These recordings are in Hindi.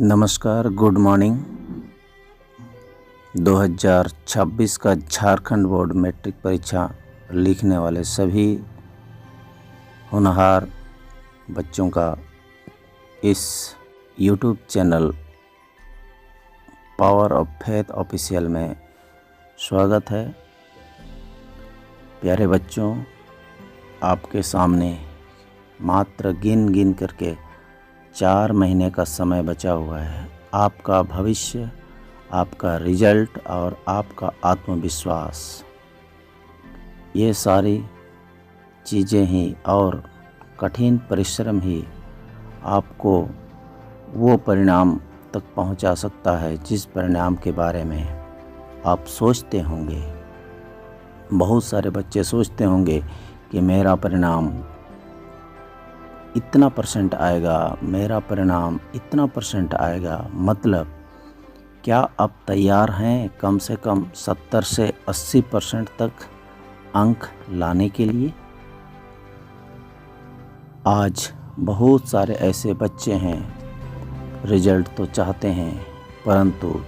नमस्कार, गुड मॉर्निंग। 2026 का झारखंड बोर्ड मैट्रिक परीक्षा लिखने वाले सभी होनहार बच्चों का इस YouTube channel power of faith official में स्वागत है। प्यारे बच्चों, आपके सामने मात्र गिन करके 4 महीने का समय बचा हुआ है। आपका भविष्य, आपका रिजल्ट और आपका आत्मविश्वास, ये सारी चीज़ें ही और कठिन परिश्रम ही आपको वो परिणाम तक पहुंचा सकता है जिस परिणाम के बारे में आप सोचते होंगे। बहुत सारे बच्चे सोचते होंगे कि मेरा परिणाम इतना % आएगा, मेरा परिणाम इतना % आएगा। मतलब क्या आप तैयार हैं कम से कम 70 से 80% तक अंक लाने के लिए? आज बहुत सारे ऐसे बच्चे हैं, रिजल्ट तो चाहते हैं परंतु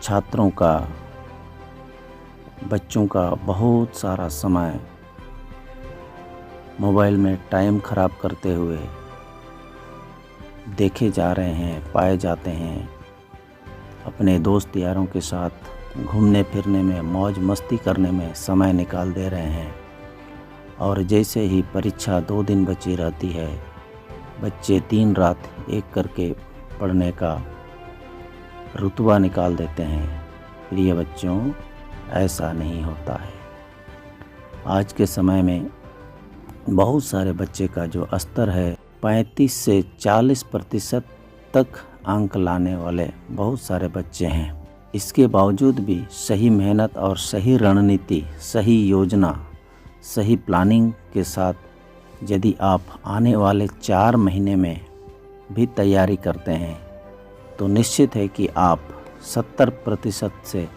छात्रों का, बच्चों का बहुत सारा समय मोबाइल में टाइम ख़राब करते हुए देखे जा रहे हैं, पाए जाते हैं। अपने दोस्त यारों के साथ घूमने फिरने में, मौज मस्ती करने में समय निकाल दे रहे हैं और जैसे ही परीक्षा 2 दिन बची रहती है, बच्चे दिन रात एक करके पढ़ने का रुतबा निकाल देते हैं। प्रिय बच्चों, ऐसा नहीं होता है। आज के समय में बहुत सारे बच्चे का जो स्तर है 35 से 40% तक अंक लाने वाले बहुत सारे बच्चे हैं। इसके बावजूद भी सही मेहनत और सही रणनीति, सही योजना, सही प्लानिंग के साथ यदि आप आने वाले 4 महीने में भी तैयारी करते हैं तो निश्चित है कि आप 70% से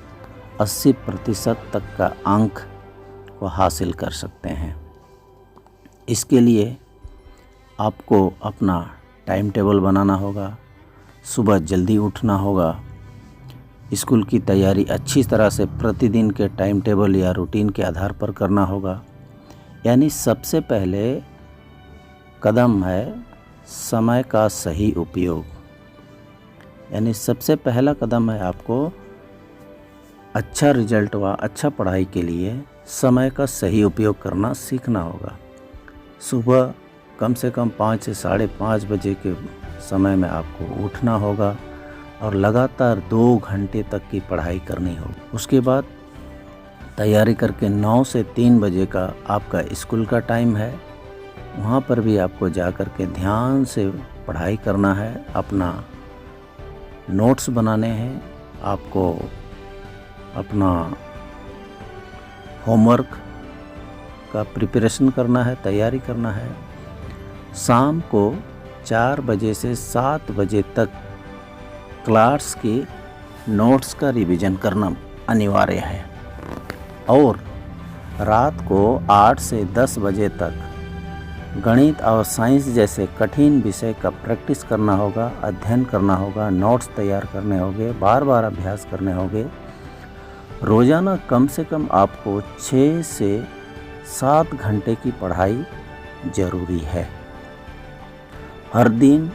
80% तक का अंक को हासिल कर सकते हैं। इसके लिए आपको अपना टाइम टेबल बनाना होगा, सुबह जल्दी उठना होगा, स्कूल की तैयारी अच्छी तरह से प्रतिदिन के टाइम टेबल या रूटीन के आधार पर करना होगा। यानी सबसे पहले कदम है समय का सही उपयोग। यानी सबसे पहला कदम है आपको अच्छा रिजल्ट व अच्छा पढ़ाई के लिए समय का सही उपयोग करना सीखना होगा। सुबह कम से कम 5 से 5:30 बजे के समय में आपको उठना होगा और लगातार 2 घंटे तक की पढ़ाई करनी होगी। उसके बाद तैयारी करके 9 से 3 बजे का आपका स्कूल का टाइम है, वहाँ पर भी आपको जा कर के ध्यान से पढ़ाई करना है। अपना नोट्स बनाने हैं, आपको अपना होमवर्क का प्रिपरेशन करना है, तैयारी करना है। शाम को 4 बजे से 7 बजे तक क्लास के नोट्स का रिवीजन करना अनिवार्य है और रात को 8 से 10 बजे तक गणित और साइंस जैसे कठिन विषय का प्रैक्टिस करना होगा, अध्ययन करना होगा, नोट्स तैयार करने होंगे, बार बार अभ्यास करने होंगे। रोज़ाना कम से कम आपको 6 से 7 घंटे की पढ़ाई ज़रूरी है। हर दिन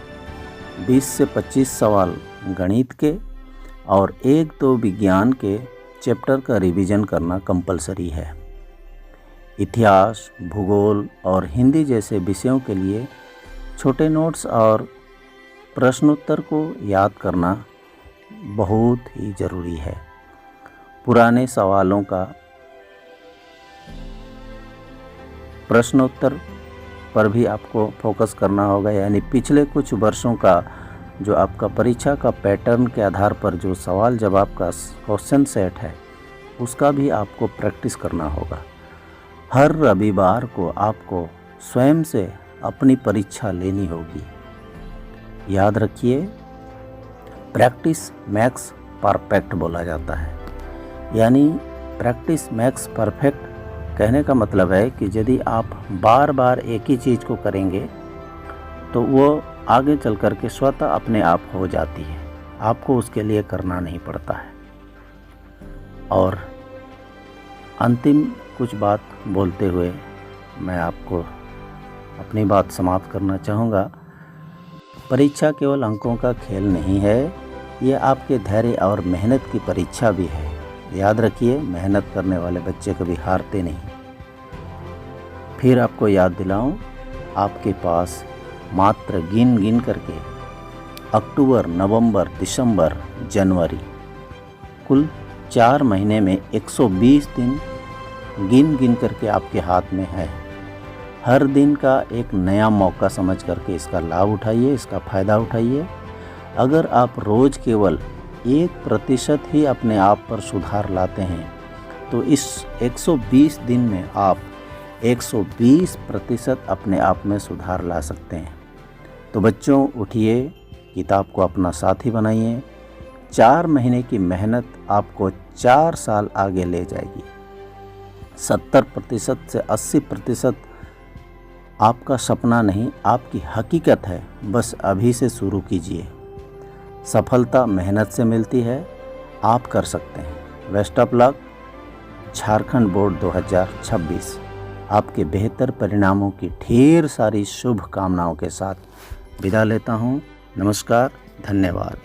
20 से 25 सवाल गणित के और 1-2 विज्ञान के चैप्टर का रिवीजन करना कंपलसरी है। इतिहास, भूगोल और हिंदी जैसे विषयों के लिए छोटे नोट्स और प्रश्नोत्तर को याद करना बहुत ही ज़रूरी है। पुराने सवालों का प्रश्नोत्तर पर भी आपको फोकस करना होगा। यानी पिछले कुछ वर्षों का जो आपका परीक्षा का पैटर्न के आधार पर जो सवाल जवाब का क्वेश्चन सेट है, उसका भी आपको प्रैक्टिस करना होगा। हर रविवार को आपको स्वयं से अपनी परीक्षा लेनी होगी। याद रखिए, प्रैक्टिस मैक्स परफेक्ट बोला जाता है। यानी प्रैक्टिस मैक्स परफेक्ट कहने का मतलब है कि यदि आप बार बार एक ही चीज़ को करेंगे तो वो आगे चल कर के स्वतः अपने आप हो जाती है, आपको उसके लिए करना नहीं पड़ता है। और अंतिम कुछ बात बोलते हुए मैं आपको अपनी बात समाप्त करना चाहूँगा। परीक्षा केवल अंकों का खेल नहीं है, ये आपके धैर्य और मेहनत की परीक्षा भी है। याद रखिए, मेहनत करने वाले बच्चे कभी हारते नहीं। फिर आपको याद दिलाऊं, आपके पास मात्र गिन गिन करके अक्टूबर, नवंबर, दिसंबर, जनवरी कुल 4 महीने में 120 दिन गिन गिन करके आपके हाथ में है। हर दिन का एक नया मौका समझ करके इसका लाभ उठाइए, इसका फ़ायदा उठाइए। अगर आप रोज़ केवल 1% ही अपने आप पर सुधार लाते हैं तो इस 120 दिन में आप 120% अपने आप में सुधार ला सकते हैं। तो बच्चों, उठिए, किताब को अपना साथी बनाइए। 4 महीने की मेहनत आपको 4 साल आगे ले जाएगी। 70% से 80% आपका सपना नहीं, आपकी हकीकत है। बस अभी से शुरू कीजिए। सफलता मेहनत से मिलती है, आप कर सकते हैं। Best of luck. Jharkhand board 2026 आपके बेहतर परिणामों की ढेर सारी शुभकामनाओं के साथ विदा लेता हूँ। नमस्कार, धन्यवाद।